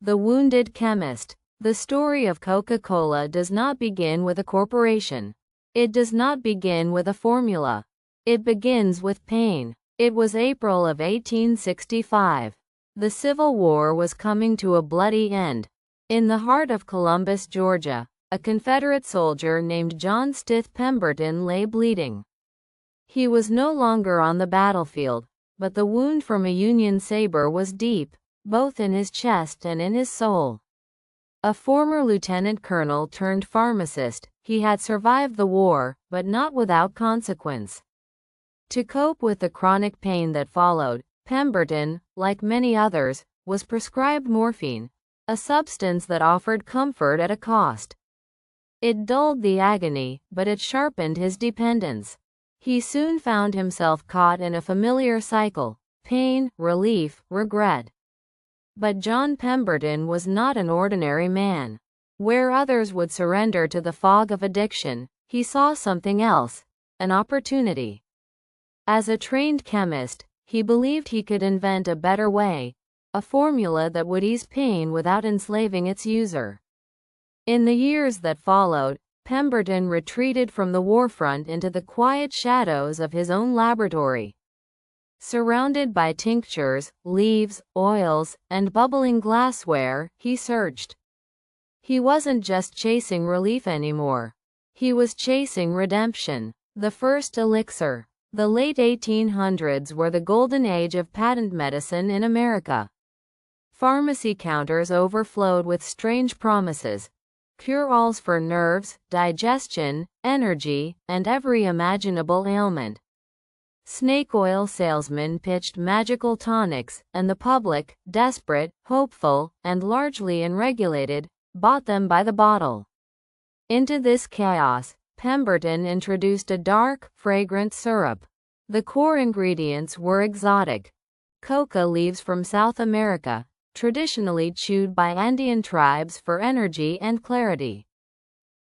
The wounded chemist. The story of Coca-Cola does not begin with a corporation. It does not begin with a formula. It begins with pain. It was April of 1865. The Civil War was coming to a bloody end. In the heart of Columbus, Georgia, a Confederate soldier named John Stith Pemberton lay bleeding. He was no longer on the battlefield, but the wound from a Union saber was deep, both in his chest and in his soul. A former lieutenant colonel turned pharmacist, he had survived the war, but not without consequence. To cope with the chronic pain that followed, Pemberton, like many others, was prescribed morphine, a substance that offered comfort at a cost. It dulled the agony, but it sharpened his dependence. He soon found himself caught in a familiar cycle: pain, relief, regret. But John Pemberton was not an ordinary man. Where others would surrender to the fog of addiction, he saw something else: an opportunity. As a trained chemist, he believed he could invent a better way, a formula that would ease pain without enslaving its user. In the years that followed, Pemberton retreated from the warfront into the quiet shadows of his own laboratory. Surrounded by tinctures, leaves, oils, and bubbling glassware, he searched. He wasn't just chasing relief anymore. He was chasing redemption. The first elixir. The late 1800s were the golden age of patent medicine in America. Pharmacy counters overflowed with strange promises: cure-alls for nerves, digestion, energy, and every imaginable ailment. Snake oil salesmen pitched magical tonics, and the public, desperate, hopeful, and largely unregulated, bought them by the bottle. Into this chaos, Pemberton introduced a dark, fragrant syrup. The core ingredients were exotic: coca leaves from South America, traditionally chewed by Andean tribes for energy and clarity;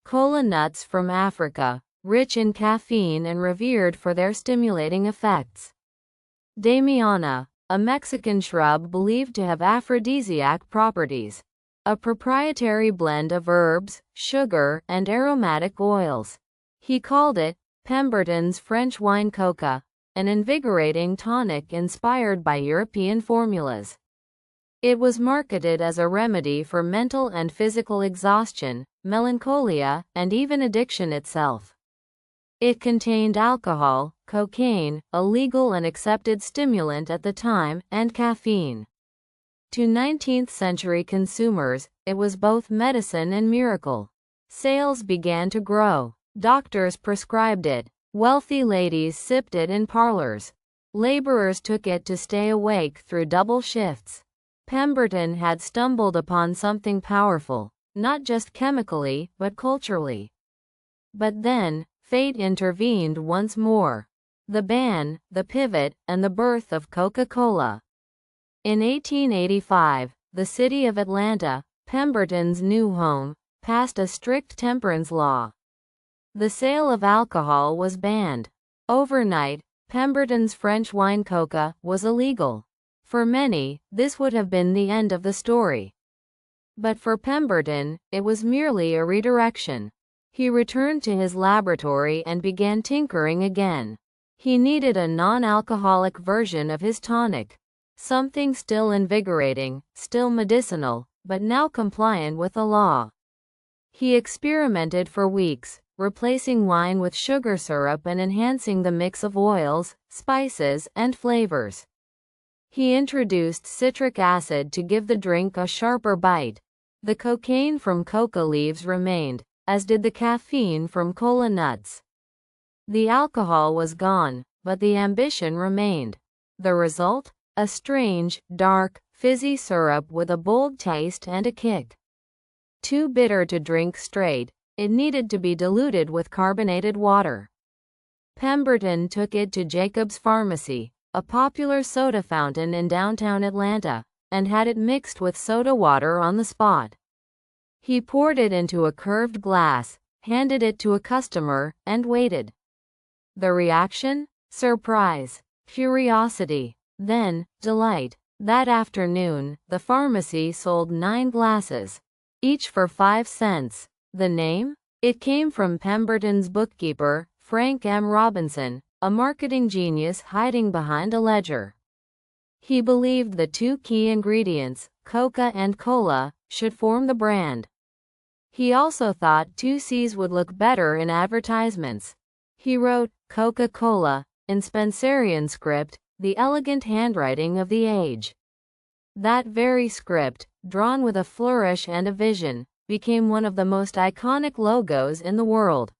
cola nuts from Africa, rich in caffeine and revered for their stimulating effects; damiana, a Mexican shrub believed to have aphrodisiac properties, a proprietary blend of herbs, sugar, and aromatic oils. He called it Pemberton's French wine coca, an invigorating tonic inspired by European formulas. It was marketed as a remedy for mental and physical exhaustion, melancholia, and even addiction itself. It contained alcohol, cocaine, a legal and accepted stimulant at the time, and caffeine. To 19th-century consumers, it was both medicine and miracle. Sales began to grow. Doctors prescribed it. Wealthy ladies sipped it in parlors. Laborers took it to stay awake through double shifts. Pemberton had stumbled upon something powerful, not just chemically, but culturally. But then, fate intervened once more. The ban, the pivot, and the birth of Coca-Cola. In 1885, the city of Atlanta, Pemberton's new home, passed a strict temperance law. The sale of alcohol was banned. Overnight, Pemberton's French wine coca was illegal. For many, this would have been the end of the story. But for Pemberton, it was merely a redirection. He returned to his laboratory and began tinkering again. He needed a non-alcoholic version of his tonic. Something still invigorating, still medicinal, but now compliant with the law. He experimented for weeks, replacing wine with sugar syrup and enhancing the mix of oils, spices, and flavors. He introduced citric acid to give the drink a sharper bite. The cocaine from coca leaves remained, as did the caffeine from cola nuts. The alcohol was gone, but the ambition remained. The result? A strange, dark, fizzy syrup with a bold taste and a kick. Too bitter to drink straight, it needed to be diluted with carbonated water. Pemberton took it to Jacob's Pharmacy, a popular soda fountain in downtown Atlanta, and had it mixed with soda water on the spot. He poured it into a curved glass, handed it to a customer, and waited. The reaction? Surprise. Curiosity. Then, delight. That afternoon, the pharmacy sold 9 glasses, each for 5 cents. The name? It came from Pemberton's bookkeeper, Frank M. Robinson, a marketing genius hiding behind a ledger. He believed the 2 key ingredients, Coca and Cola, should form the brand. He also thought 2 C's would look better in advertisements. He wrote Coca-Cola in Spencerian script, the elegant handwriting of the age. That very script, drawn with a flourish and a vision, became one of the most iconic logos in the world.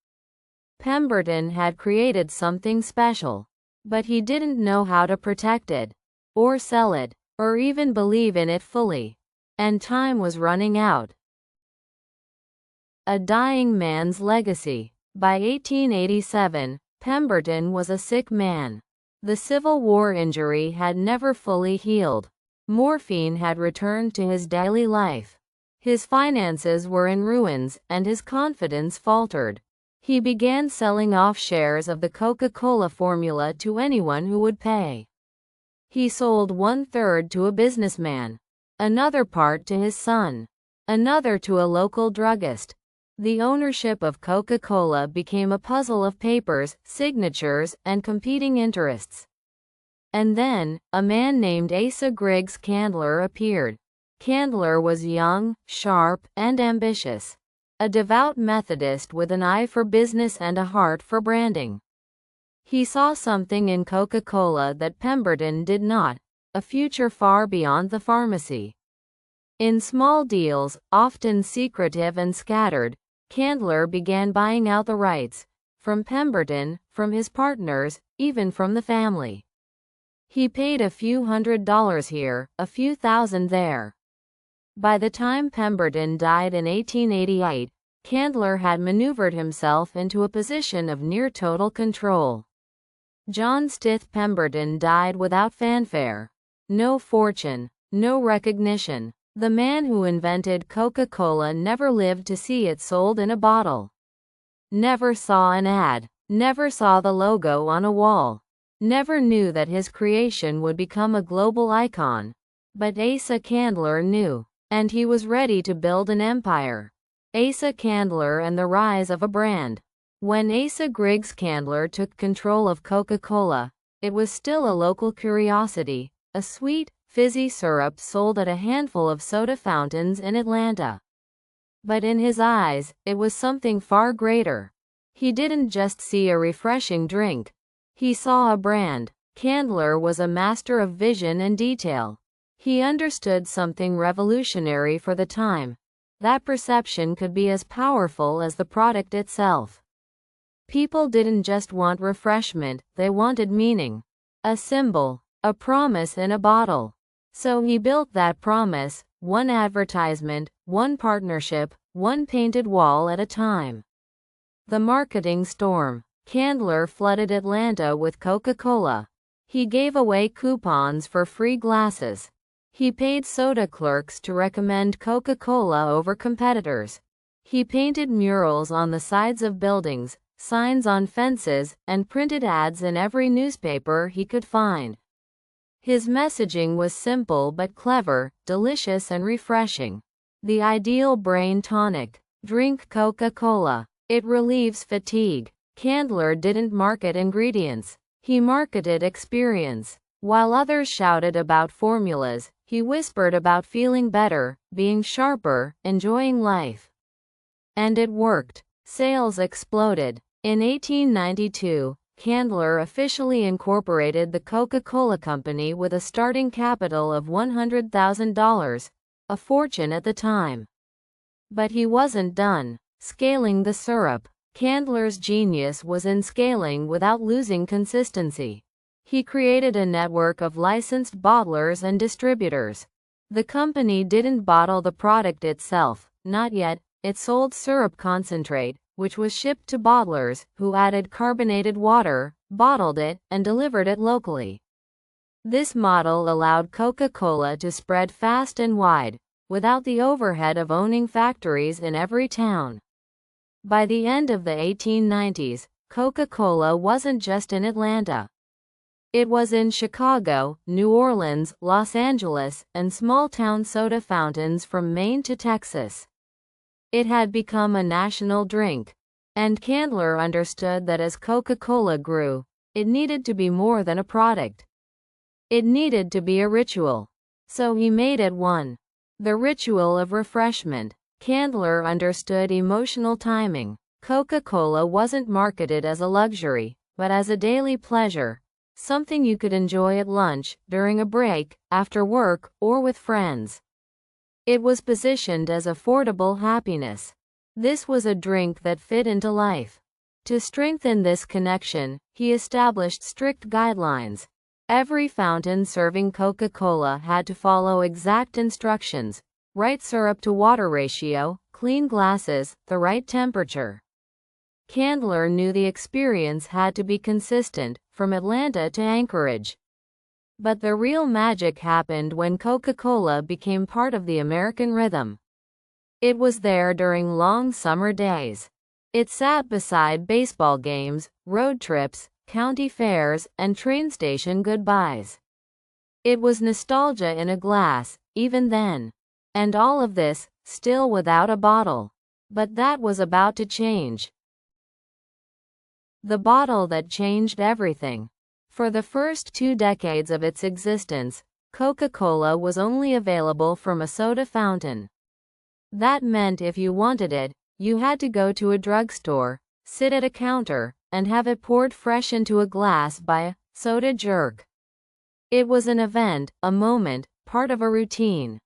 Pemberton had created something special, but he didn't know how to protect it, or sell it, or even believe in it fully. And time was running out. A dying man's legacy. By 1887, Pemberton was a sick man. The Civil War injury had never fully healed. Morphine had returned to his daily life. His finances were in ruins, and his confidence faltered. He began selling off shares of the Coca-Cola formula to anyone who would pay. He sold 1/3 to a businessman, another part to his son, another to a local druggist. The ownership of Coca-Cola became a puzzle of papers, signatures, and competing interests. And then, a man named Asa Griggs Candler appeared. Candler was young, sharp, and ambitious. A devout Methodist with an eye for business and a heart for branding. He saw something in Coca-Cola that Pemberton did not, a future far beyond the pharmacy. In small deals, often secretive and scattered, Candler began buying out the rights, from Pemberton, from his partners, even from the family. He paid a few $100s here, a few thousand there. By the time Pemberton died in 1888, Candler had maneuvered himself into a position of near total control. John Stith Pemberton died without fanfare. No fortune, no recognition. The man who invented Coca-Cola never lived to see it sold in a bottle. Never saw an ad. Never saw the logo on a wall. Never knew that his creation would become a global icon. But Asa Candler knew. And he was ready to build an empire. Asa Candler and the rise of a brand. When Asa Griggs Candler took control of Coca-Cola, it was still a local curiosity, a sweet, fizzy syrup sold at a handful of soda fountains in Atlanta. But in his eyes, it was something far greater. He didn't just see a refreshing drink. He saw a brand. Candler was a master of vision and detail. He understood something revolutionary for the time. That perception could be as powerful as the product itself. People didn't just want refreshment, they wanted meaning. A symbol, a promise in a bottle. So he built that promise, one advertisement, one partnership, one painted wall at a time. The marketing storm. Candler flooded Atlanta with Coca-Cola. He gave away coupons for free glasses. He paid soda clerks to recommend Coca-Cola over competitors. He painted murals on the sides of buildings, signs on fences, and printed ads in every newspaper he could find. His messaging was simple but clever, delicious and refreshing. The ideal brain tonic. Drink Coca-Cola. It relieves fatigue. Candler didn't market ingredients. He marketed experience. While others shouted about formulas, he whispered about feeling better, being sharper, enjoying life. And it worked. Sales exploded. In 1892, Candler officially incorporated the Coca-Cola Company with a starting capital of $100,000, a fortune at the time. But he wasn't done scaling the syrup. Candler's genius was in scaling without losing consistency. He created a network of licensed bottlers and distributors. The company didn't bottle the product itself, not yet. It sold syrup concentrate, which was shipped to bottlers, who added carbonated water, bottled it, and delivered it locally. This model allowed Coca-Cola to spread fast and wide, without the overhead of owning factories in every town. By the end of the 1890s, Coca-Cola wasn't just in Atlanta. It was in Chicago, New Orleans, Los Angeles, and small-town soda fountains from Maine to Texas. It had become a national drink. And Candler understood that as Coca-Cola grew, it needed to be more than a product. It needed to be a ritual. So he made it one. The ritual of refreshment. Candler understood emotional timing. Coca-Cola wasn't marketed as a luxury, but as a daily pleasure. Something you could enjoy at lunch, during a break, after work, or with friends. It was positioned as affordable happiness. This was a drink that fit into life. To strengthen this connection, he established strict guidelines. Every fountain serving Coca-Cola had to follow exact instructions: right syrup to water ratio, clean glasses, the right temperature. Candler knew the experience had to be consistent, from Atlanta to Anchorage. But the real magic happened when Coca-Cola became part of the American rhythm. It was there during long summer days. It sat beside baseball games, road trips, county fairs, and train station goodbyes. It was nostalgia in a glass, even then. And all of this, still without a bottle. But that was about to change. The bottle that changed everything. For the first 2 decades of its existence, Coca-Cola was only available from a soda fountain. That meant if you wanted it, you had to go to a drugstore, sit at a counter, and have it poured fresh into a glass by a soda jerk. It was an event, a moment, part of a routine.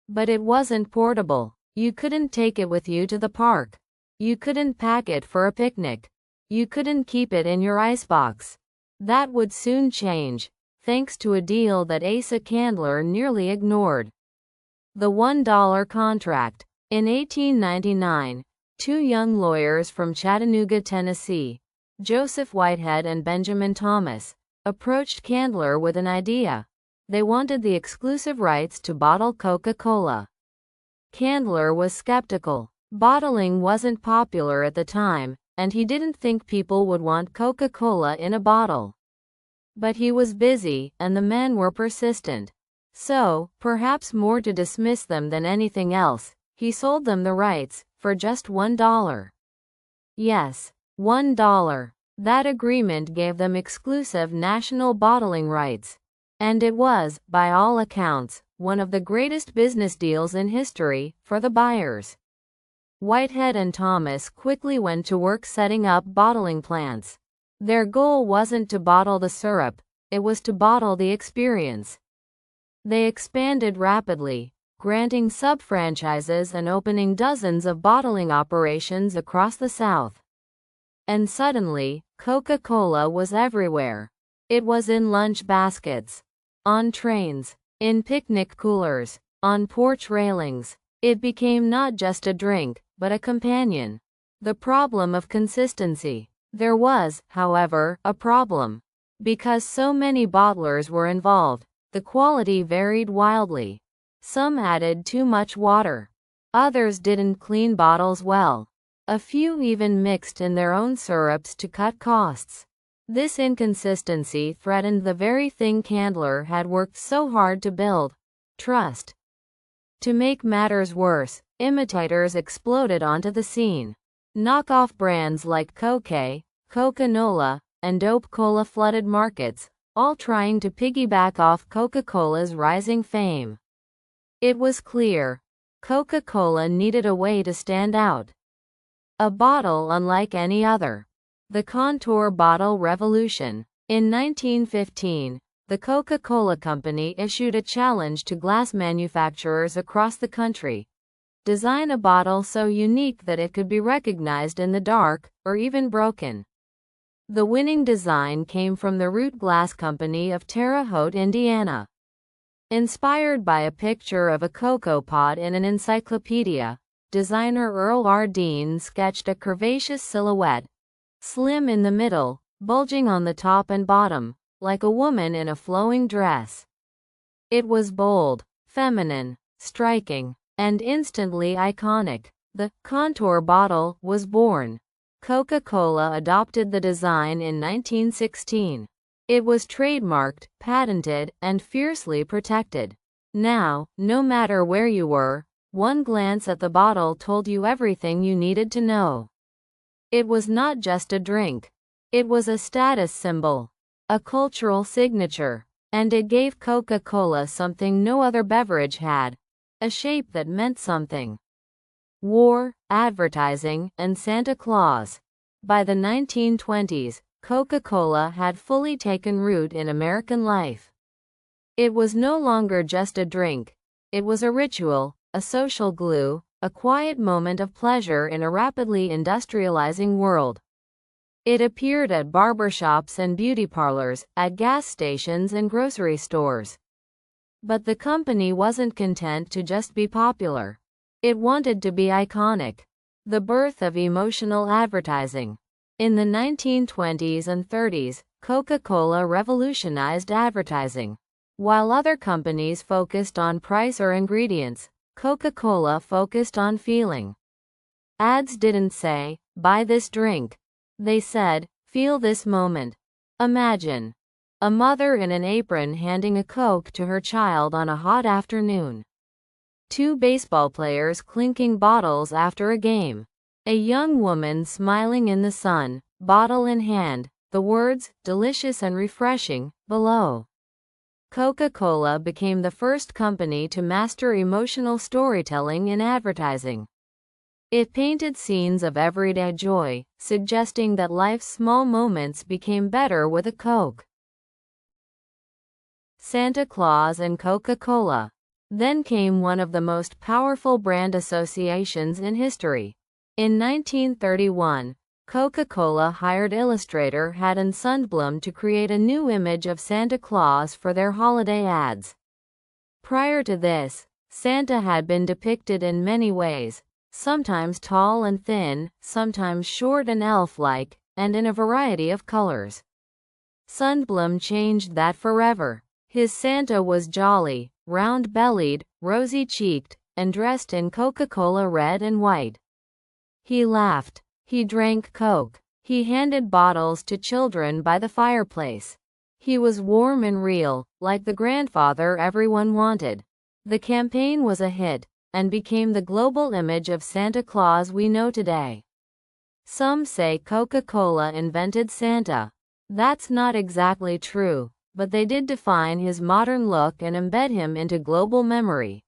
But it wasn't portable. You couldn't take it with you to the park. You couldn't pack it for a picnic. You couldn't keep it in your icebox. That would soon change, thanks to a deal that Asa Candler nearly ignored. The $1 contract. In 1899, 2 young lawyers from Chattanooga, Tennessee, Joseph Whitehead and Benjamin Thomas, approached Candler with an idea. They wanted the exclusive rights to bottle Coca-Cola. Candler was skeptical. Bottling wasn't popular at the time, and he didn't think people would want Coca-Cola in a bottle. But he was busy, and the men were persistent. So, perhaps more to dismiss them than anything else, he sold them the rights, for just $1. Yes, $1. That agreement gave them exclusive national bottling rights. And it was, by all accounts, one of the greatest business deals in history, for the buyers. Whitehead and Thomas quickly went to work setting up bottling plants. Their goal wasn't to bottle the syrup, it was to bottle the experience. They expanded rapidly, granting sub-franchises and opening dozens of bottling operations across the South. And suddenly, Coca-Cola was everywhere. It was in lunch baskets, on trains, in picnic coolers, on porch railings. It became not just a drink, but a companion. The problem of consistency. There was, however, a problem. Because so many bottlers were involved, the quality varied wildly. Some added too much water. Others didn't clean bottles well. A few even mixed in their own syrups to cut costs. This inconsistency threatened the very thing Candler had worked so hard to build: trust. To make matters worse, imitators exploded onto the scene. Knockoff brands like Coke, Coca-Cola, and Dope Cola flooded markets, all trying to piggyback off Coca-Cola's rising fame. It was clear. Coca-Cola needed a way to stand out. A bottle unlike any other. The contour bottle revolution. In 1915, the Coca-Cola Company issued a challenge to glass manufacturers across the country. Design a bottle so unique that it could be recognized in the dark, or even broken. The winning design came from the Root Glass Company of Terre Haute, Indiana. Inspired by a picture of a cocoa pod in an encyclopedia, designer Earl R. Dean sketched a curvaceous silhouette, slim in the middle, bulging on the top and bottom, like a woman in a flowing dress. It was bold, feminine, striking, and instantly iconic. The contour bottle was born. Coca-Cola adopted the design in 1916. It was trademarked, patented, and fiercely protected. Now, no matter where you were, one glance at the bottle told you everything you needed to know. It was not just a drink. It was a status symbol, a cultural signature, and it gave Coca-Cola something no other beverage had, a shape that meant something. War, advertising, and Santa Claus. By the 1920s, Coca-Cola had fully taken root in American life. It was no longer just a drink. It was a ritual, a social glue, a quiet moment of pleasure in a rapidly industrializing world. It appeared at barbershops and beauty parlors, at gas stations and grocery stores. But the company wasn't content to just be popular. It wanted to be iconic. The birth of emotional advertising. In the 1920s and 30s, Coca-Cola revolutionized advertising. While other companies focused on price or ingredients, Coca-Cola focused on feeling. Ads didn't say, "Buy this drink." They said, "Feel this moment." Imagine a mother in an apron handing a Coke to her child on a hot afternoon. Two baseball players clinking bottles after a game. A young woman smiling in the sun, bottle in hand, the words, "delicious and refreshing," below. Coca-Cola became the first company to master emotional storytelling in advertising. It painted scenes of everyday joy, suggesting that life's small moments became better with a Coke. Santa Claus and Coca-Cola. Then came one of the most powerful brand associations in history. In 1931, Coca-Cola hired illustrator Haddon Sundblom to create a new image of Santa Claus for their holiday ads. Prior to this, Santa had been depicted in many ways, sometimes tall and thin, sometimes short and elf-like, and in a variety of colors. Sundblom changed that forever. His Santa was jolly, round-bellied, rosy-cheeked, and dressed in Coca-Cola red and white. He laughed. He drank Coke. He handed bottles to children by the fireplace. He was warm and real, like the grandfather everyone wanted. The campaign was a hit, and became the global image of Santa Claus we know today. Some say Coca-Cola invented Santa. That's not exactly true, but they did define his modern look and embed him into global memory.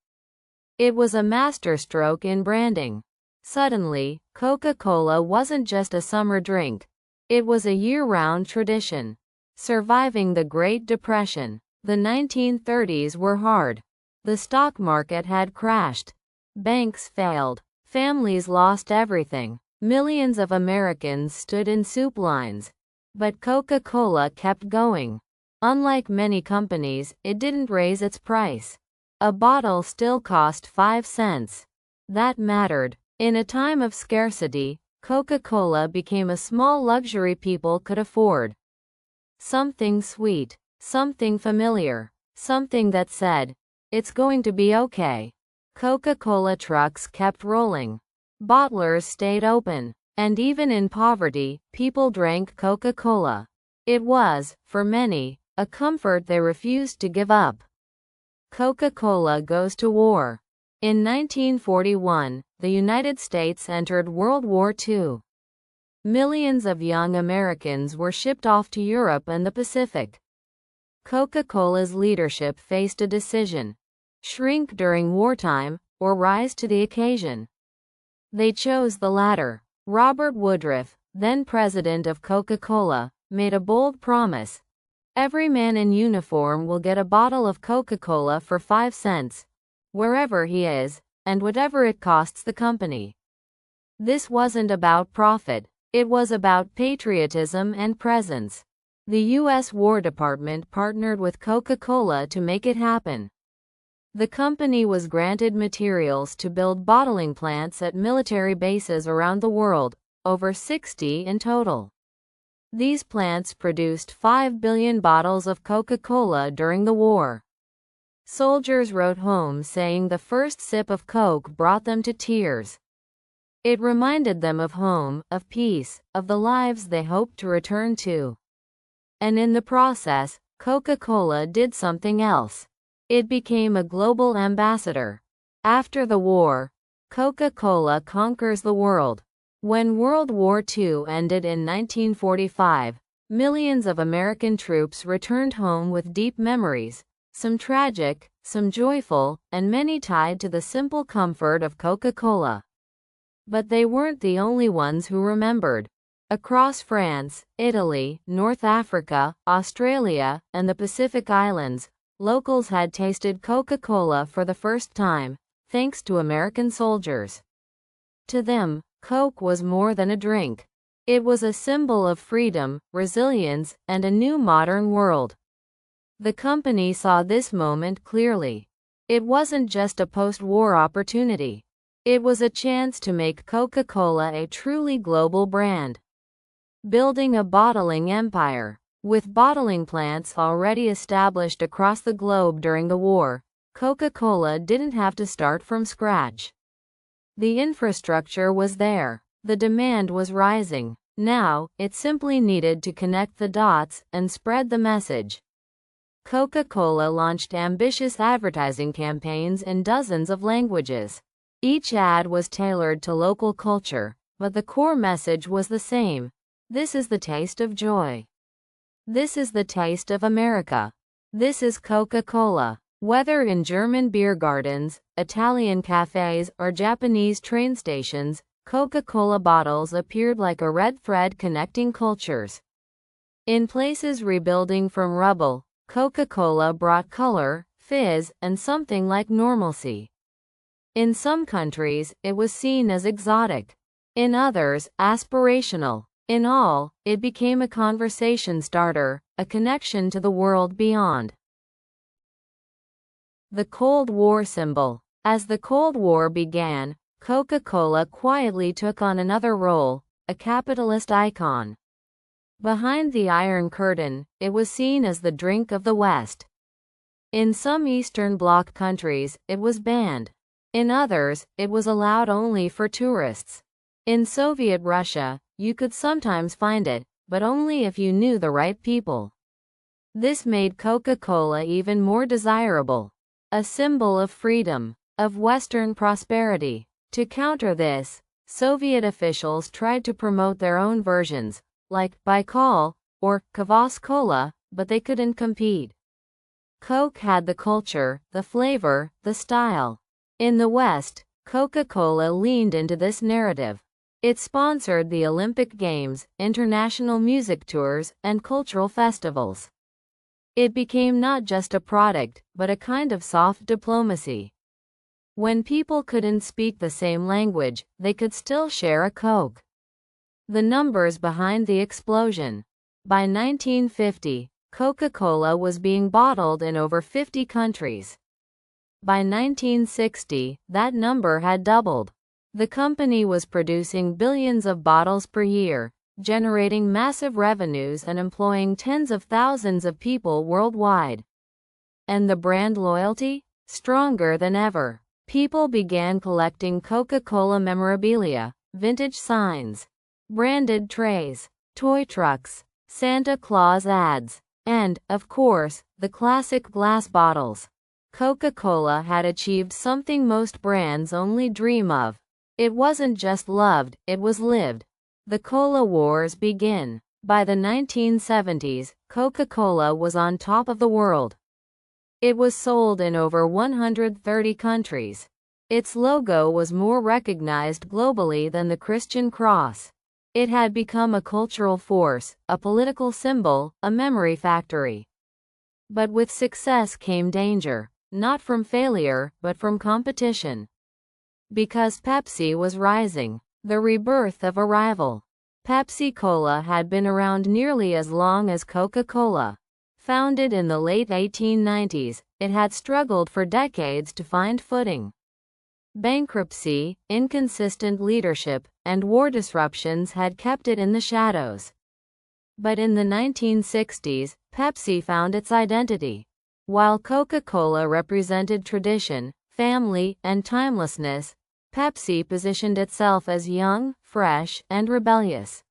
It was a masterstroke in branding. Suddenly, Coca-Cola wasn't just a summer drink. It was a year-round tradition. Surviving the Great Depression. The 1930s were hard. The stock market had crashed. Banks failed. Families lost everything. Millions of Americans stood in soup lines. But Coca-Cola kept going. Unlike many companies, it didn't raise its price. A bottle still cost 5 cents. That mattered. In a time of scarcity, Coca-Cola became a small luxury people could afford. Something sweet, something familiar, something that said, "It's going to be okay." Coca-Cola trucks kept rolling. Bottlers stayed open. And even in poverty, people drank Coca-Cola. It was, for many, a comfort they refused to give up. Coca-Cola goes to war. In 1941, the United States entered World War II. Millions of young Americans were shipped off to Europe and the Pacific. Coca-Cola's leadership faced a decision: shrink during wartime, or rise to the occasion. They chose the latter. Robert Woodruff, then president of Coca-Cola, made a bold promise. Every man in uniform will get a bottle of Coca-Cola for 5 cents, wherever he is, and whatever it costs the company. This wasn't about profit. It was about patriotism and presence. The U.S. War Department partnered with Coca-Cola to make it happen. The company was granted materials to build bottling plants at military bases around the world, over 60 in total. These plants produced 5 billion bottles of Coca-Cola during the war. Soldiers wrote home saying the first sip of Coke brought them to tears. It reminded them of home, of peace, of the lives they hoped to return to. And in the process, Coca-Cola did something else. It became a global ambassador. After the war, Coca-Cola conquers the world. When World War II ended in 1945, millions of American troops returned home with deep memories, some tragic, some joyful, and many tied to the simple comfort of Coca-Cola. But they weren't the only ones who remembered. Across France, Italy, North Africa, Australia, and the Pacific Islands, locals had tasted Coca-Cola for the first time, thanks to American soldiers. To them, Coke was more than a drink. It was a symbol of freedom, resilience, and a new modern world. The company saw this moment clearly. It wasn't just a post-war opportunity. It was a chance to make Coca-Cola a truly global brand. Building a bottling empire. With bottling plants already established across the globe during the war, Coca-Cola didn't have to start from scratch. The infrastructure was there. The demand was rising. Now, it simply needed to connect the dots and spread the message. Coca-Cola launched ambitious advertising campaigns in dozens of languages. Each ad was tailored to local culture, but the core message was the same. This is the taste of joy. This is the taste of America. This is Coca-Cola. Whether in German beer gardens, Italian cafes, or Japanese train stations, Coca-Cola bottles appeared like a red thread connecting cultures. In places rebuilding from rubble, Coca-Cola brought color, fizz, and something like normalcy. In some countries, it was seen as exotic. In others, aspirational. In all, it became a conversation starter, a connection to the world beyond. The Cold War symbol. As the Cold War began, Coca-Cola quietly took on another role, a capitalist icon. Behind the Iron Curtain, it was seen as the drink of the West. In some Eastern Bloc countries, it was banned. In others, it was allowed only for tourists. In Soviet Russia, you could sometimes find it, but only if you knew the right people. This made Coca-Cola even more desirable. A symbol of freedom, of Western prosperity. To counter this, Soviet officials tried to promote their own versions, like Baikal or Kvass Cola, but they couldn't compete. Coke had the culture, the flavor, the style. In the West, Coca-Cola leaned into this narrative. It sponsored the Olympic Games, international music tours, and cultural festivals. It became not just a product, but a kind of soft diplomacy. When people couldn't speak the same language, they could still share a Coke. The numbers behind the explosion. By 1950, Coca-Cola was being bottled in over 50 countries. By 1960, that number had doubled. The company was producing billions of bottles per year, generating massive revenues and employing tens of thousands of people worldwide. And the brand loyalty? Stronger than ever. People began collecting Coca-Cola memorabilia, vintage signs, branded trays, toy trucks, Santa Claus ads, and, of course, the classic glass bottles. Coca-Cola had achieved something most brands only dream of. It wasn't just loved, it was lived. The Cola Wars begin. By the 1970s, Coca-Cola was on top of the world. It was sold in over 130 countries. Its logo was more recognized globally than the Christian cross. It had become a cultural force, a political symbol, a memory factory. But with success came danger, not from failure, but from competition. Because Pepsi was rising, the rebirth of a rival. Pepsi-Cola had been around nearly as long as Coca-Cola. Founded in the late 1890s, it had struggled for decades to find footing. Bankruptcy, inconsistent leadership, and war disruptions had kept it in the shadows. But in the 1960s, Pepsi found its identity. While Coca-Cola represented tradition, family, and timelessness, Pepsi positioned itself as young, fresh, and rebellious.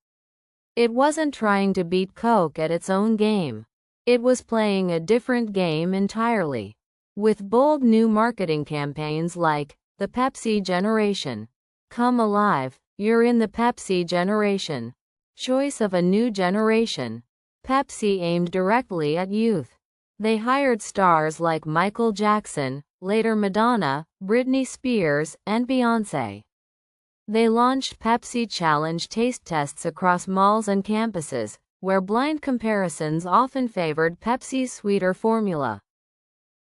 It wasn't trying to beat Coke at its own game. It was playing a different game entirely. With bold new marketing campaigns like, the Pepsi generation. Come alive, you're in the Pepsi generation. Choice of a new generation. Pepsi aimed directly at youth. They hired stars like Michael Jackson, later Madonna, Britney Spears, and Beyoncé. They launched Pepsi Challenge taste tests across malls and campuses, where blind comparisons often favored Pepsi's sweeter formula.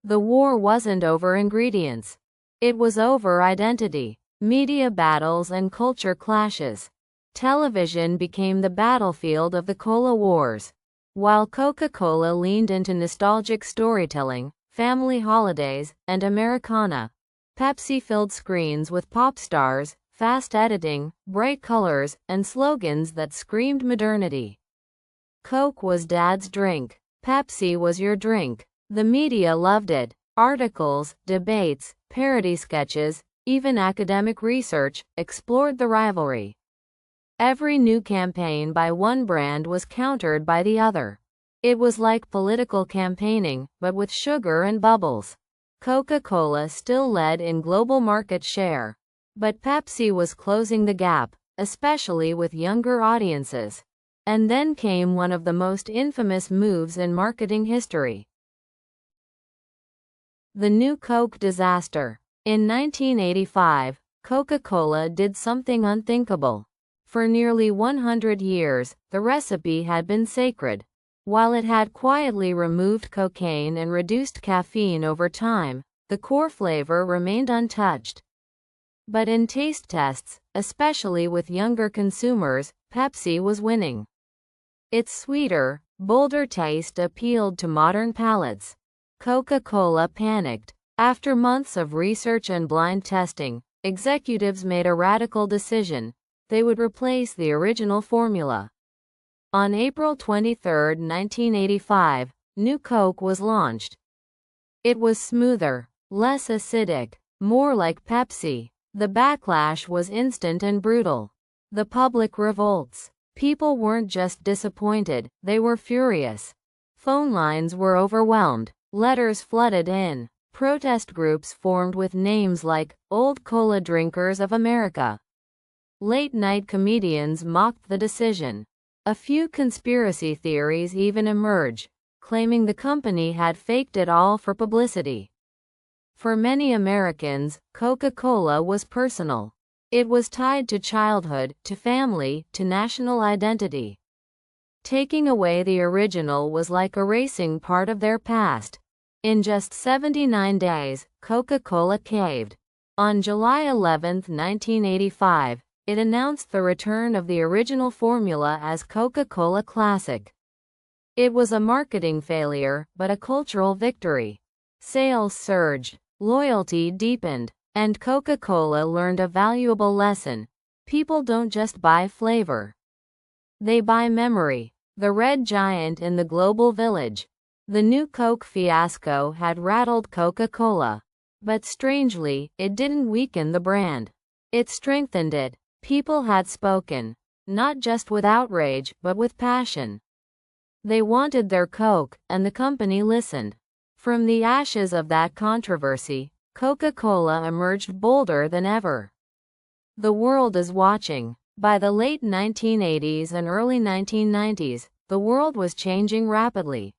The war wasn't over ingredients. It was over identity, media battles, and culture clashes. Television became the battlefield of the Cola Wars. While Coca-Cola leaned into nostalgic storytelling, family holidays, and Americana, Pepsi filled screens with pop stars, fast editing, bright colors, and slogans that screamed modernity. Coke was Dad's drink. Pepsi was your drink. The media loved it. Articles, debates, parody sketches, even academic research explored the rivalry. Every new campaign by one brand was countered by the other. It was like political campaigning, but with sugar and bubbles. Coca-Cola still led in global market share. But Pepsi was closing the gap, especially with younger audiences. And then came one of the most infamous moves in marketing history. The new Coke disaster. In 1985, Coca-Cola did something unthinkable. For nearly 100 years, the recipe had been sacred. While it had quietly removed cocaine and reduced caffeine over time, the core flavor remained untouched. But in taste tests, especially with younger consumers, Pepsi was winning. Its sweeter, bolder taste appealed to modern palates. Coca-Cola panicked. After months of research and blind testing, executives made a radical decision. They would replace the original formula. On April 23, 1985, New Coke was launched. It was smoother, less acidic, more like Pepsi. The backlash was instant and brutal. The public revolts. People weren't just disappointed, they were furious. Phone lines were overwhelmed. Letters flooded in. Protest groups formed with names like Old Cola Drinkers of America. Late-night comedians mocked the decision. A few conspiracy theories even emerged, claiming the company had faked it all for publicity. For many Americans, Coca-Cola was personal. It was tied to childhood, to family, to national identity. Taking away the original was like erasing part of their past. In just 79 days, Coca-Cola caved. On July 11, 1985, it announced the return of the original formula as Coca-Cola Classic. It was a marketing failure, but a cultural victory. Sales surged, loyalty deepened, and Coca-Cola learned a valuable lesson. People don't just buy flavor. They buy memory. The red giant in the global village. The new Coke fiasco had rattled Coca-Cola. But strangely, it didn't weaken the brand. It strengthened it. People had spoken. Not just with outrage, but with passion. They wanted their Coke, and the company listened. From the ashes of that controversy, Coca-Cola emerged bolder than ever. The world is watching. By the late 1980s and early 1990s, the world was changing rapidly.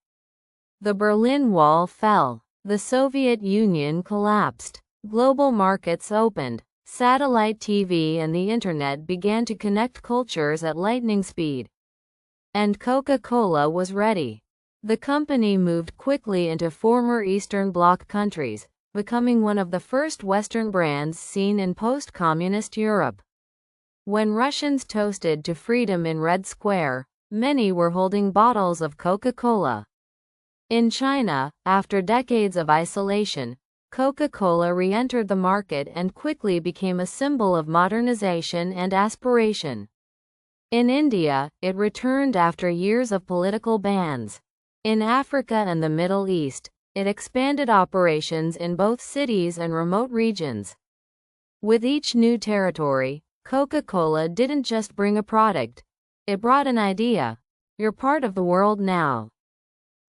The Berlin Wall fell. The Soviet Union collapsed. Global markets opened. Satellite TV and the internet began to connect cultures at lightning speed. And Coca-Cola was ready. The company moved quickly into former Eastern Bloc countries, becoming one of the first Western brands seen in post-communist Europe. When Russians toasted to freedom in Red Square, many were holding bottles of Coca-Cola. In China, after decades of isolation, Coca-Cola re-entered the market and quickly became a symbol of modernization and aspiration. In India, it returned after years of political bans. In Africa and the Middle East, it expanded operations in both cities and remote regions. With each new territory, Coca-Cola didn't just bring a product, It brought an idea. You're part of the world now.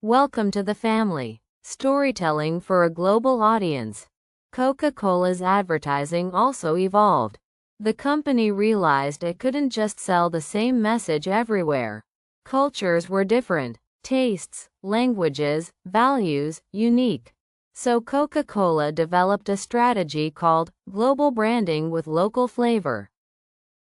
Welcome to the family. Storytelling for a global audience. Coca-Cola's advertising also evolved. The company realized it couldn't just sell the same message everywhere. Cultures were different. Tastes, languages, values, unique. So Coca-Cola developed a strategy called global branding with local flavor.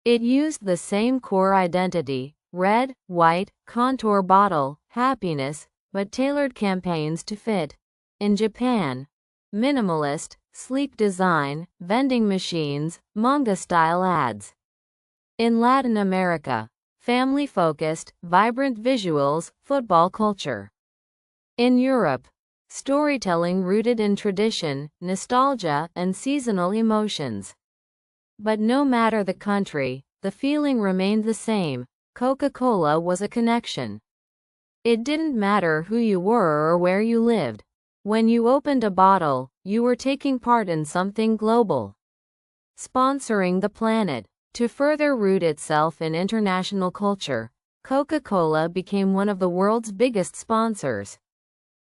It used the same core identity, red, white, contour bottle, happiness, but tailored campaigns to fit. In Japan, minimalist, sleek design, vending machines, manga-style ads. In Latin America, family-focused, vibrant visuals, football culture. In Europe, storytelling rooted in tradition, nostalgia, and seasonal emotions. But no matter the country, the feeling remained the same. Coca-Cola was a connection. It didn't matter who you were or where you lived. When you opened a bottle, you were taking part in something global. Sponsoring the planet. To further root itself in international culture, Coca-Cola became one of the world's biggest sponsors.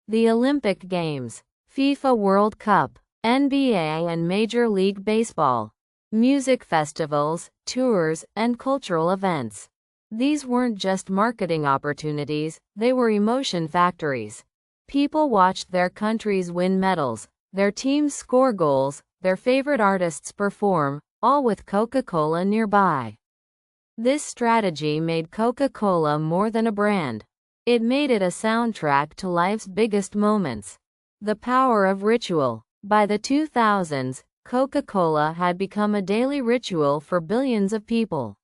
The Olympic Games, FIFA World Cup, NBA and Major League Baseball, music festivals, tours, and cultural events. These weren't just marketing opportunities, they were emotion factories. People watched their countries win medals, their teams score goals, their favorite artists perform, all with Coca-Cola nearby. This strategy made Coca-Cola more than a brand. It made it a soundtrack to life's biggest moments. The power of ritual. By the 2000s, Coca-Cola had become a daily ritual for billions of people.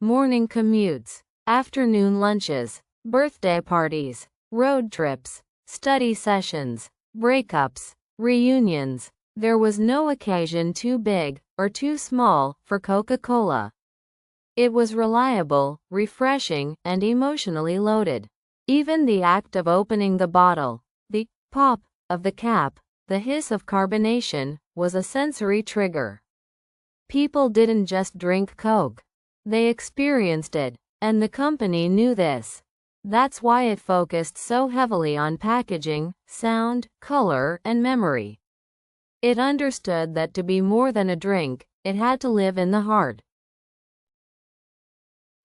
Morning commutes, afternoon lunches, birthday parties, road trips, study sessions, breakups, reunions. There was no occasion too big or too small for Coca-Cola. It was reliable, refreshing, and emotionally loaded. Even the act of opening the bottle, the pop of the cap, the hiss of carbonation, was a sensory trigger. People didn't just drink Coke. They experienced it, and the company knew this. That's why it focused so heavily on packaging, sound, color, and memory. It understood that to be more than a drink, it had to live in the heart.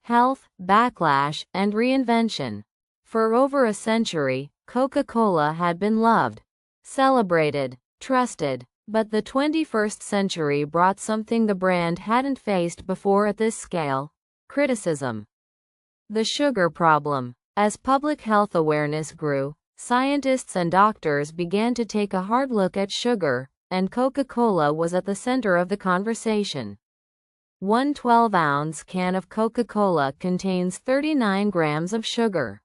Health, backlash, and reinvention. For over a century, Coca-Cola had been loved, celebrated, trusted, but the 21st century brought something the brand hadn't faced before at this scale: criticism. The sugar problem. As public health awareness grew, scientists and doctors began to take a hard look at sugar, and Coca-Cola was at the center of the conversation. One 12-ounce can of Coca-Cola contains 39 grams of sugar.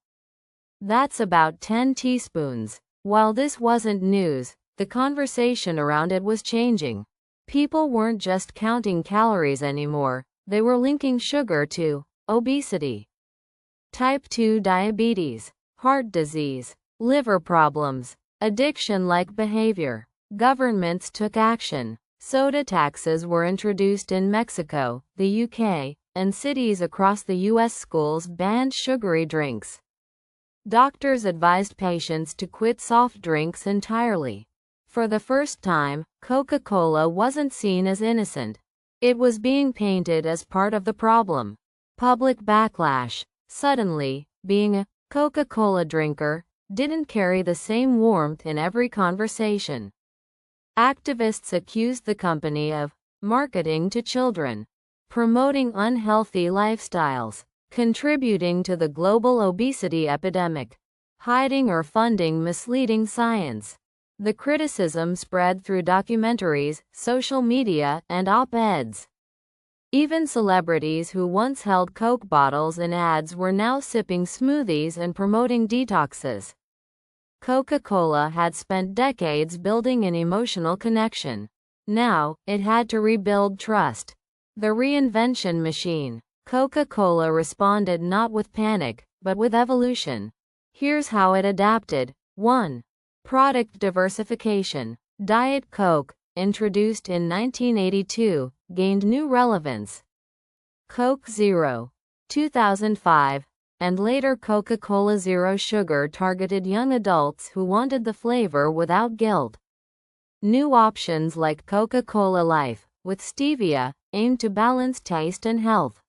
That's about 10 teaspoons. While this wasn't news, the conversation around it was changing. People weren't just counting calories anymore, they were linking sugar to obesity, type 2 diabetes, heart disease, liver problems, addiction-like behavior. Governments took action. Soda taxes were introduced in Mexico, the UK, and cities across the US. Schools banned sugary drinks. Doctors advised patients to quit soft drinks entirely. For the first time, Coca-Cola wasn't seen as innocent. It was being painted as part of the problem. Public backlash. Suddenly, being a Coca-Cola drinker didn't carry the same warmth in every conversation. Activists accused the company of marketing to children, promoting unhealthy lifestyles, contributing to the global obesity epidemic, hiding or funding misleading science. The criticism spread through documentaries, social media, and op-eds. Even celebrities who once held Coke bottles in ads were now sipping smoothies and promoting detoxes. Coca-Cola had spent decades building an emotional connection. Now, it had to rebuild trust. The reinvention machine. Coca-Cola responded not with panic, but with evolution. Here's how it adapted. 1. Product diversification. Diet Coke, introduced in 1982, gained new relevance. Coke Zero, 2005, and later Coca-Cola Zero Sugar targeted young adults who wanted the flavor without guilt. New options like Coca-Cola Life, with stevia, aimed to balance taste and health.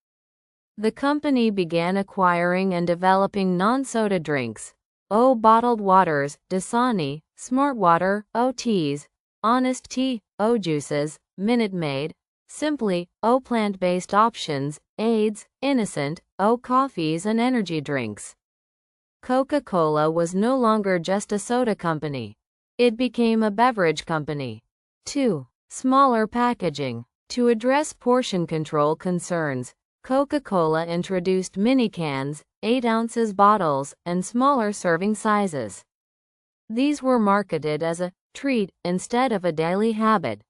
The company began acquiring and developing non-soda drinks, bottled waters, Dasani, Smart Water, Teas, Honest Tea, Juices, Minute Maid, Simply, plant-based options, AIDS, Innocent, coffees and energy drinks. Coca-Cola was no longer just a soda company. It became a beverage company. 2. Smaller packaging. To address portion control concerns, Coca-Cola introduced mini cans, 8 ounces bottles, and smaller serving sizes. These were marketed as a treat instead of a daily habit.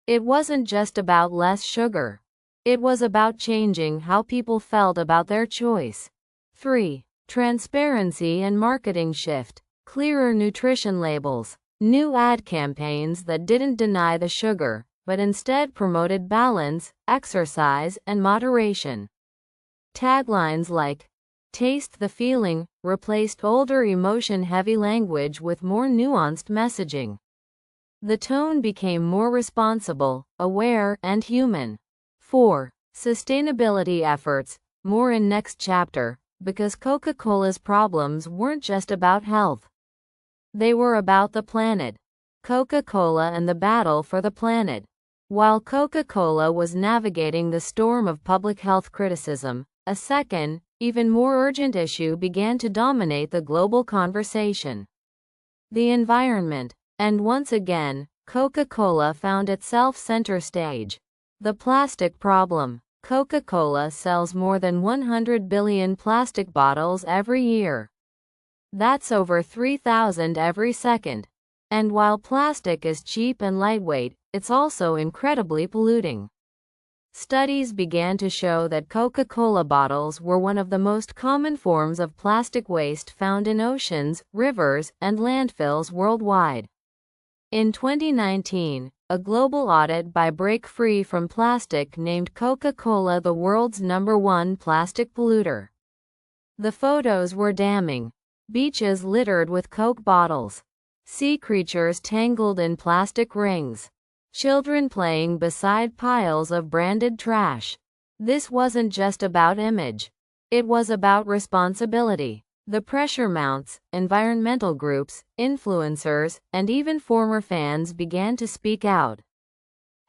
It wasn't just about less sugar. It was about changing how people felt about their choice. 3. Transparency and marketing shift. Clearer nutrition labels. New ad campaigns that didn't deny the sugar, but instead promoted balance, exercise, and moderation. Taglines like, "Taste the feeling," replaced older emotion-heavy language with more nuanced messaging. The tone became more responsible, aware, and human. 4. Sustainability efforts. More in next chapter, because Coca-Cola's problems weren't just about health. They were about the planet. Coca-Cola and the battle for the planet. While Coca-Cola was navigating the storm of public health criticism, a second, even more urgent issue began to dominate the global conversation: the environment. And once again, Coca-Cola found itself center stage. The plastic problem. Coca-Cola sells more than 100 billion plastic bottles every year. That's over 3,000 every second. And while plastic is cheap and lightweight, it's also incredibly polluting. Studies began to show that Coca-Cola bottles were one of the most common forms of plastic waste found in oceans, rivers, and landfills worldwide. In 2019, a global audit by Break Free from Plastic named Coca-Cola the world's #1 plastic polluter. The photos were damning. Beaches littered with Coke bottles. Sea creatures tangled in plastic rings. Children playing beside piles of branded trash. This wasn't just about image. It was about responsibility. The pressure mounts, environmental groups, influencers, and even former fans began to speak out.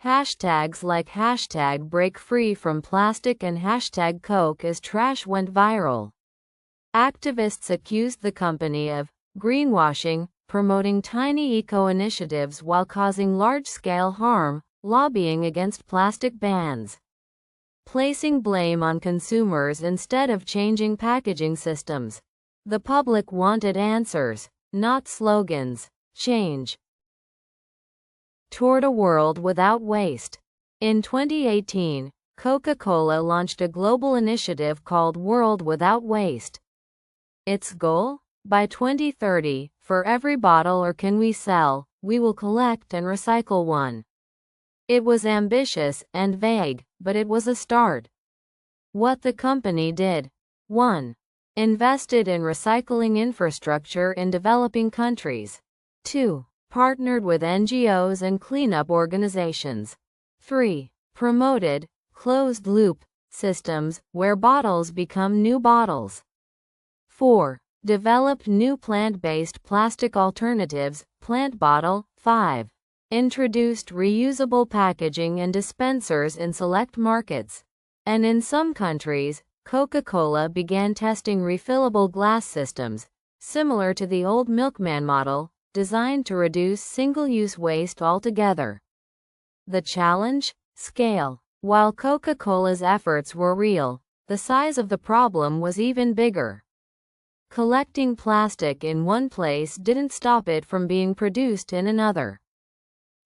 Hashtags like #BreakFreeFromPlastic and #CokeIsTrash went viral. Activists accused the company of greenwashing, promoting tiny eco-initiatives while causing large-scale harm, lobbying against plastic bans, placing blame on consumers instead of changing packaging systems. The public wanted answers, not slogans. Change toward a world without waste. In 2018, Coca-Cola launched a global initiative called World Without Waste. Its goal? By 2030, for every bottle or can we sell, we will collect and recycle one. It was ambitious and vague, but it was a start. What the company did: 1. Invested in recycling infrastructure in developing countries. 2. Partnered with NGOs and cleanup organizations. 3. Promoted closed-loop systems where bottles become new bottles. 4. Developed new plant-based plastic alternatives, plant bottle. 5. Introduced reusable packaging and dispensers in select markets. And in some countries, Coca-Cola began testing refillable glass systems, similar to the old milkman model, designed to reduce single-use waste altogether. The challenge? Scale. While Coca-Cola's efforts were real, the size of the problem was even bigger. Collecting plastic in one place didn't stop it from being produced in another.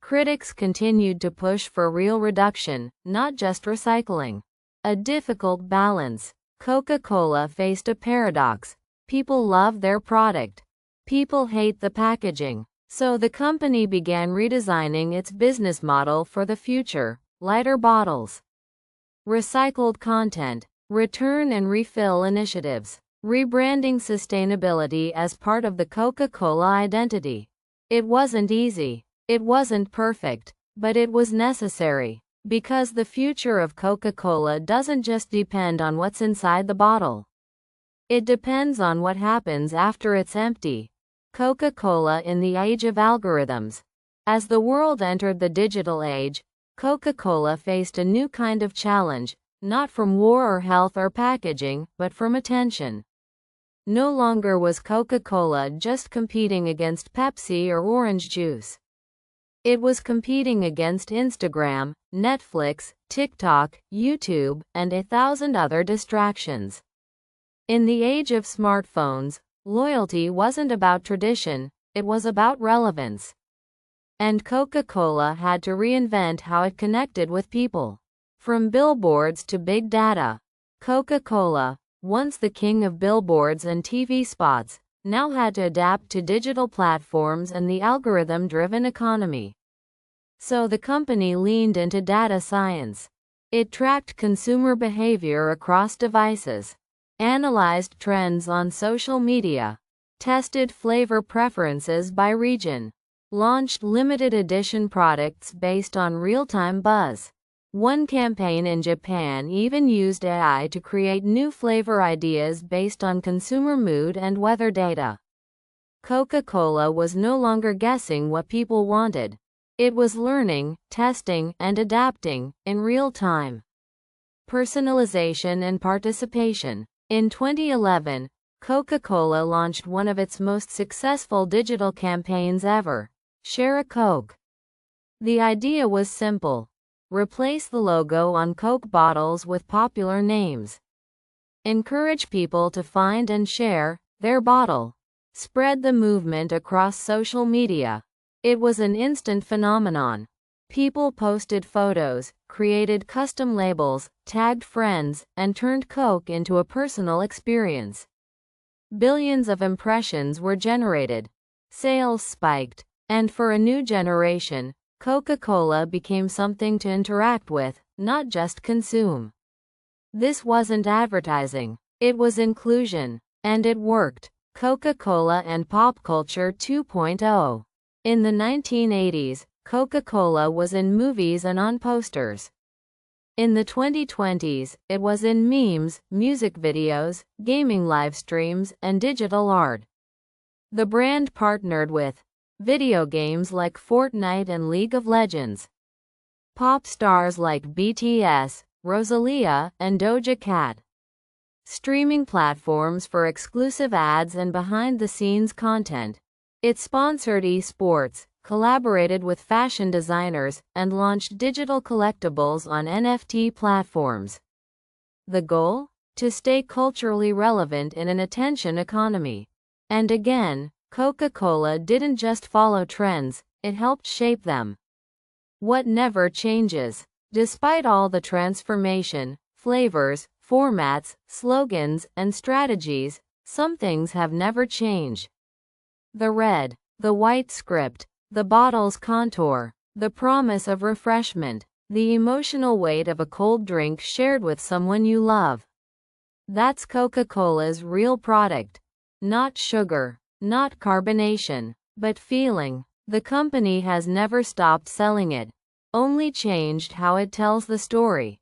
Critics continued to push for real reduction, not just recycling. A difficult balance. Coca-Cola faced a paradox. People love their product. People hate the packaging. So the company began redesigning its business model for the future: lighter bottles, recycled content, return and refill initiatives, rebranding sustainability as part of the Coca-Cola identity. It wasn't easy. It wasn't perfect, but it was necessary. Because the future of Coca-Cola doesn't just depend on what's inside the bottle. It depends on what happens after it's empty. Coca-Cola in the age of algorithms. As the world entered the digital age, Coca-Cola faced a new kind of challenge, not from war or health or packaging, but from attention. No longer was Coca-Cola just competing against Pepsi or orange juice. It was competing against Instagram, Netflix, TikTok, YouTube, and 1,000 other distractions. In the age of smartphones, loyalty wasn't about tradition, it was about relevance. And Coca-Cola had to reinvent how it connected with people. From billboards to big data, Coca-Cola, once the king of billboards and TV spots, now had to adapt to digital platforms and the algorithm-driven economy. So the company leaned into data science. It tracked consumer behavior across devices, analyzed trends on social media, tested flavor preferences by region, launched limited edition products based on real-time buzz. One campaign in Japan even used AI to create new flavor ideas based on consumer mood and weather data. Coca-Cola was no longer guessing what people wanted. It was learning, testing, and adapting in real time. Personalization and participation. In 2011, Coca-Cola launched one of its most successful digital campaigns ever, Share a Coke. The idea was simple. Replace the logo on Coke bottles with popular names. Encourage people to find and share their bottle. Spread the movement across social media. It was an instant phenomenon. People posted photos, created custom labels, tagged friends, and turned Coke into a personal experience. Billions of impressions were generated. Sales spiked. And for a new generation, Coca-Cola became something to interact with, not just consume. This wasn't advertising. It was inclusion. And it worked. Coca-Cola and Pop Culture 2.0. In the 1980s, Coca-Cola was in movies and on posters. In the 2020s, it was in memes, music videos, gaming live streams, and digital art. The brand partnered with video games like Fortnite and League of Legends, pop stars like BTS, Rosalia, and Doja Cat, streaming platforms for exclusive ads and behind-the-scenes content. It sponsored esports, collaborated with fashion designers, and launched digital collectibles on NFT platforms. The goal? To stay culturally relevant in an attention economy. And again, Coca-Cola didn't just follow trends, it helped shape them. What never changes. Despite all the transformation, flavors, formats, slogans, and strategies, some things have never changed. The red, the white script, the bottle's contour, the promise of refreshment, the emotional weight of a cold drink shared with someone you love. That's Coca-Cola's real product. Not sugar, not carbonation, but feeling. The company has never stopped selling it, only changed how it tells the story.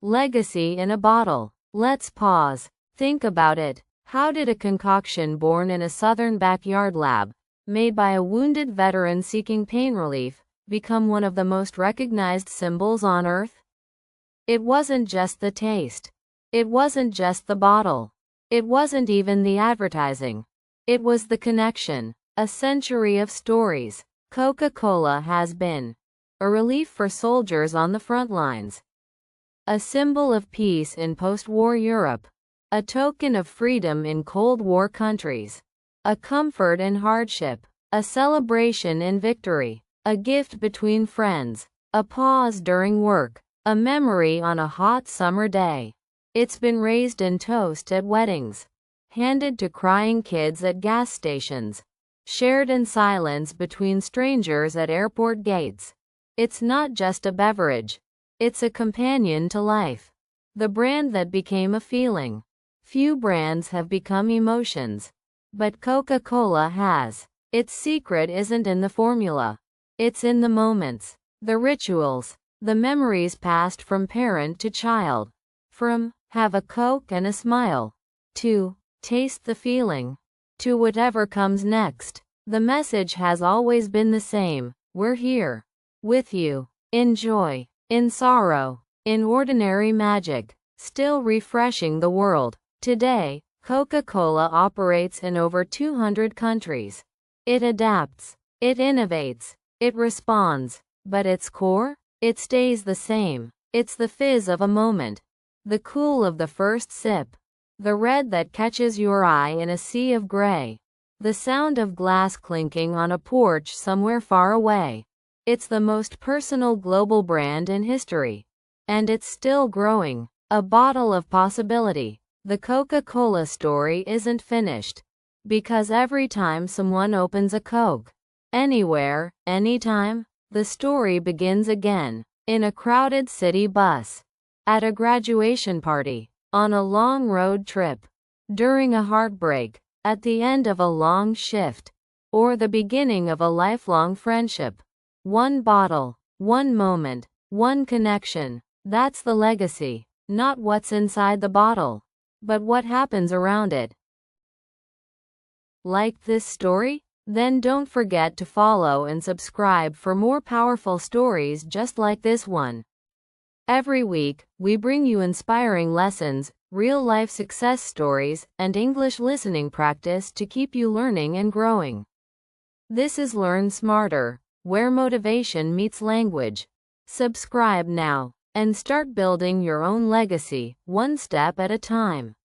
Legacy in a bottle. Let's pause. Think about it. How did a concoction born in a southern backyard lab, made by a wounded veteran seeking pain relief, become one of the most recognized symbols on Earth? It wasn't just the taste. It wasn't just the bottle. It wasn't even the advertising. It was the connection. A century of stories. Coca-Cola has been a relief for soldiers on the front lines, a symbol of peace in post-war Europe, a token of freedom in Cold War countries, a comfort in hardship, a celebration in victory, a gift between friends, a pause during work, a memory on a hot summer day. It's been raised in toast at weddings, handed to crying kids at gas stations, shared in silence between strangers at airport gates. It's not just a beverage. It's a companion to life. The brand that became a feeling. Few brands have become emotions. But Coca-Cola has. Its secret isn't in the formula. It's in the moments, the rituals, the memories passed from parent to child. From, have a Coke and a smile, to, taste the feeling, to whatever comes next. The message has always been the same: we're here. With you. In joy. In sorrow. In ordinary magic. Still refreshing the world. Today, Coca-Cola operates in over 200 countries. It adapts. It innovates. It responds. But its core? It stays the same. It's the fizz of a moment. The cool of the first sip. The red that catches your eye in a sea of gray. The sound of glass clinking on a porch somewhere far away. It's the most personal global brand in history. And it's still growing. A bottle of possibility. The Coca-Cola story isn't finished. Because every time someone opens a Coke, anywhere, anytime, the story begins again. In a crowded city bus. At a graduation party. On a long road trip. During a heartbreak. At the end of a long shift. Or the beginning of a lifelong friendship. One bottle. One moment. One connection. That's the legacy. Not what's inside the bottle, but what happens around it. Like this story? Then don't forget to follow and subscribe for more powerful stories just like this one. Every week, we bring you inspiring lessons, real-life success stories, and English listening practice to keep you learning and growing. This is Learn Smarter, where motivation meets language. Subscribe now and start building your own legacy, one step at a time.